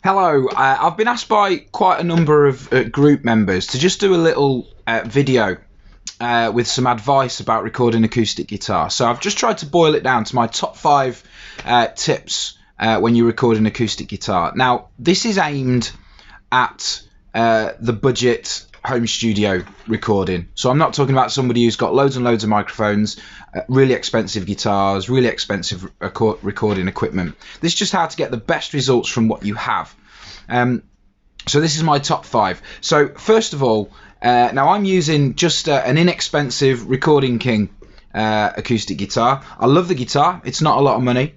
Hello, I've been asked by quite a number of group members to just do a little video with some advice about recording acoustic guitar. So I've just tried to boil it down to my top 5 tips when you record an acoustic guitar. Now, this is aimed at the budget home studio recording. So I'm not talking about somebody who's got loads and loads of microphones, really expensive guitars, really expensive recording equipment. This is just how to get the best results from what you have. So this is my top 5. So first of all, now I'm using just an inexpensive Recording King acoustic guitar. I love the guitar. It's not a lot of money,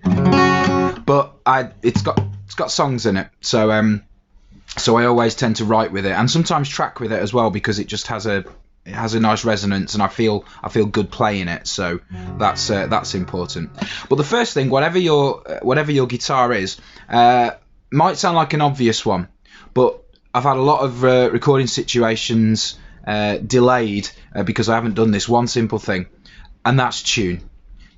but it's got songs in it. So I always tend to write with it, and sometimes track with it as well, because it just has a nice resonance, and I feel good playing it. So that's important. But the first thing, whatever your guitar is, might sound like an obvious one, but I've had a lot of recording situations delayed because I haven't done this one simple thing, and that's tune.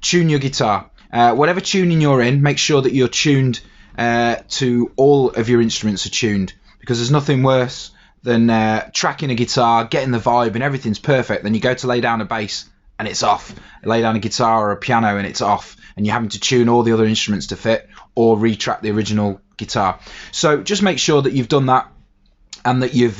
Tune your guitar. Whatever tuning you're in, make sure that you're tuned to all of your instruments are tuned, because there's nothing worse than tracking a guitar, getting the vibe and everything's perfect, then you go to lay down a bass and it's off, lay down a guitar or a piano and it's off, and you're having to tune all the other instruments to fit or retrack the original guitar. So just make sure that you've done that, and that you've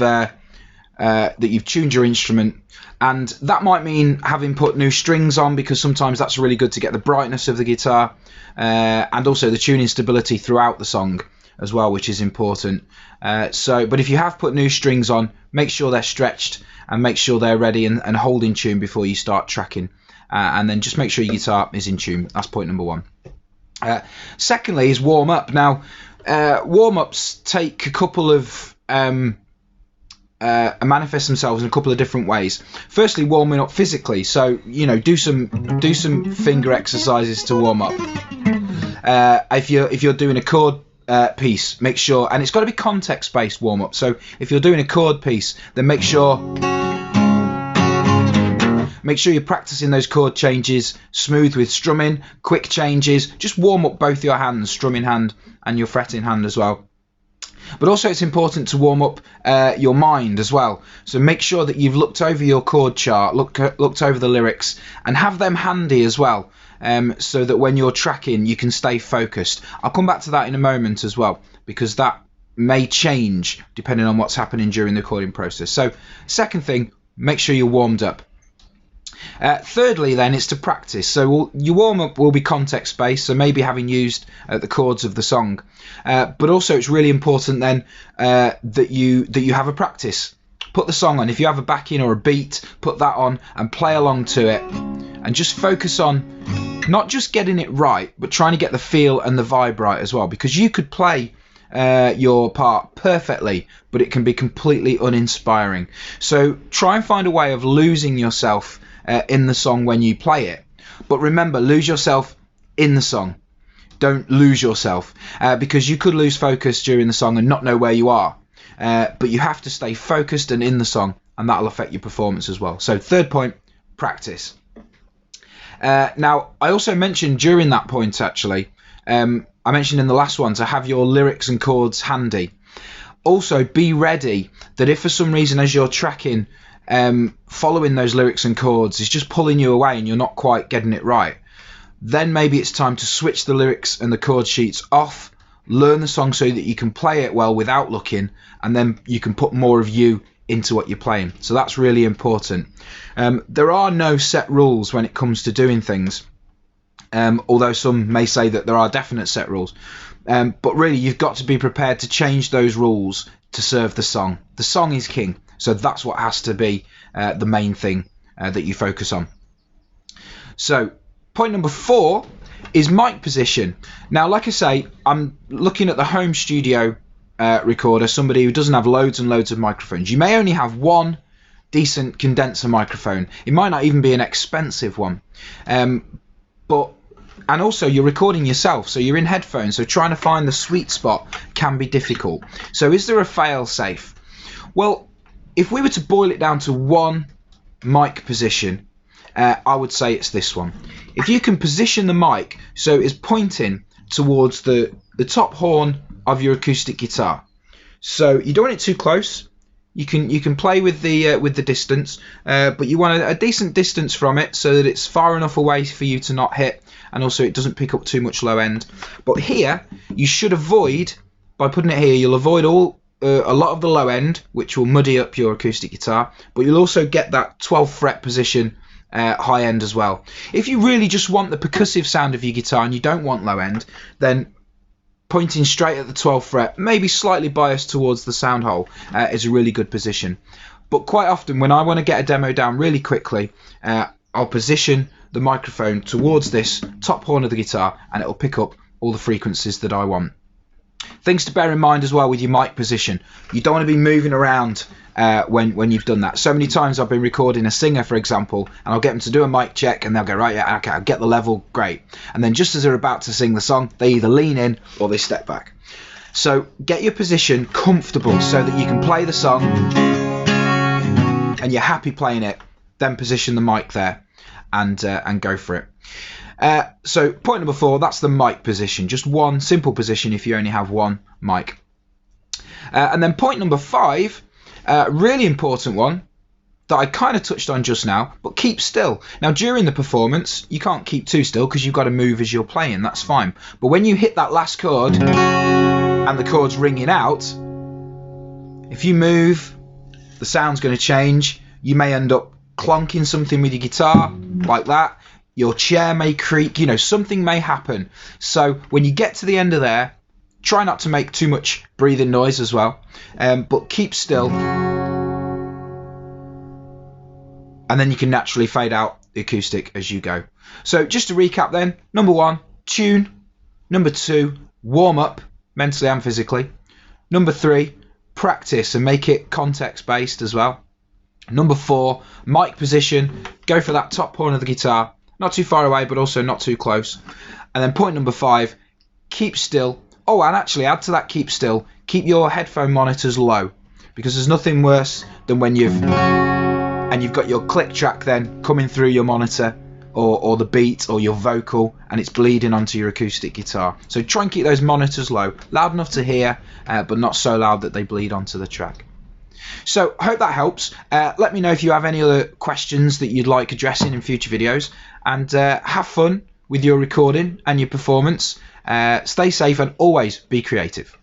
tuned your instrument. And that might mean having put new strings on, because sometimes that's really good to get the brightness of the guitar, and also the tuning stability throughout the song as well, which is important. But if you have put new strings on, make sure they're stretched and make sure they're ready and hold in tune before you start tracking. And then just make sure your guitar is in tune. That's point number 1. Secondly is warm up. Now, warm-ups take a couple of manifest themselves in a couple of different ways. Firstly, warming up physically. So do some finger exercises to warm up. If you're doing a chord piece, make sure, and it's got to be context-based warm-up. So if you're doing a chord piece, then make sure you're practicing those chord changes, smooth with strumming, quick changes. Just warm up both your hands, strumming hand and your fretting hand as well. But also it's important to warm up your mind as well. So make sure that you've looked over your chord chart, looked over the lyrics, and have them handy as well, so that when you're tracking you can stay focused. I'll come back to that in a moment as well, because that may change depending on what's happening during the recording process. So second thing, make sure you're warmed up. Thirdly then, is to practice. So your warm-up will be context-based, so maybe having used the chords of the song, but also it's really important then that you have a practice. Put the song on. If you have a backing or a beat, put that on and play along to it, and just focus on not just getting it right, but trying to get the feel and the vibe right as well, because you could play your part perfectly, but it can be completely uninspiring. So try and find a way of losing yourself in the song when you play it. But remember, lose yourself in the song. Don't lose yourself, because you could lose focus during the song and not know where you are. But you have to stay focused and in the song, and that'll affect your performance as well. So third point, practice. Now, I also mentioned during that point, actually, I mentioned in the last one to have your lyrics and chords handy. Also, be ready that if for some reason as you're tracking, following those lyrics and chords is just pulling you away and you're not quite getting it right, then maybe it's time to switch the lyrics and the chord sheets off, learn the song so that you can play it well without looking, and then you can put more of you into what you're playing. So that's really important. There are no set rules when it comes to doing things, although some may say that there are definite set rules. But really, you've got to be prepared to change those rules to serve the song. The song is king, so that's what has to be the main thing that you focus on. So point number 4 is mic position. Now, like I say, I'm looking at the home studio recorder, somebody who doesn't have loads and loads of microphones. You may only have one decent condenser microphone. It might not even be an expensive one. And also you're recording yourself, so you're in headphones, so trying to find the sweet spot can be difficult. So is there a fail-safe? Well, if we were to boil it down to one mic position, I would say it's this one. If you can position the mic so it's pointing towards the top horn of your acoustic guitar. So you don't want it too close. You can play with the distance, but you want a decent distance from it so that it's far enough away for you to not hit, and also it doesn't pick up too much low end. But here you should avoid, by putting it here, you'll avoid a lot of the low end, which will muddy up your acoustic guitar, but you'll also get that 12th fret position high end as well. If you really just want the percussive sound of your guitar and you don't want low end, then pointing straight at the 12th fret, maybe slightly biased towards the sound hole, is a really good position. But quite often when I want to get a demo down really quickly, I'll position the microphone towards this top horn of the guitar and it'll pick up all the frequencies that I want. Things to bear in mind as well with your mic position. You don't want to be moving around when you've done that. So many times I've been recording a singer, for example, and I'll get them to do a mic check and they'll go, right, yeah, okay, I'll get the level, great. And then just as they're about to sing the song, they either lean in or they step back. So get your position comfortable so that you can play the song and you're happy playing it, then position the mic there and go for it. So point number 4, that's the mic position. Just one simple position if you only have one mic. And then point number 5, really important one that I kind of touched on just now, but keep still. Now during the performance you can't keep too still because you've got to move as you're playing, that's fine. But when you hit that last chord and the chord's ringing out, if you move, the sound's going to change. You may end up clonking something with your guitar like that. Your chair may creak, something may happen. So when you get to the end of there, try not to make too much breathing noise as well, but keep still. And then you can naturally fade out the acoustic as you go. So just to recap then, number 1, tune. Number 2, warm up mentally and physically. Number 3, practice and make it context based as well. Number 4, mic position. Go for that top horn of the guitar. Not too far away, but also not too close. And then point number 5, keep still. Oh, and actually add to that keep still, keep your headphone monitors low, because there's nothing worse than when you've got your click track then coming through your monitor or the beat or your vocal and it's bleeding onto your acoustic guitar. So try and keep those monitors low, loud enough to hear, but not so loud that they bleed onto the track. So I hope that helps. Let me know if you have any other questions that you'd like addressing in future videos, and have fun with your recording and your performance. Stay safe and always be creative.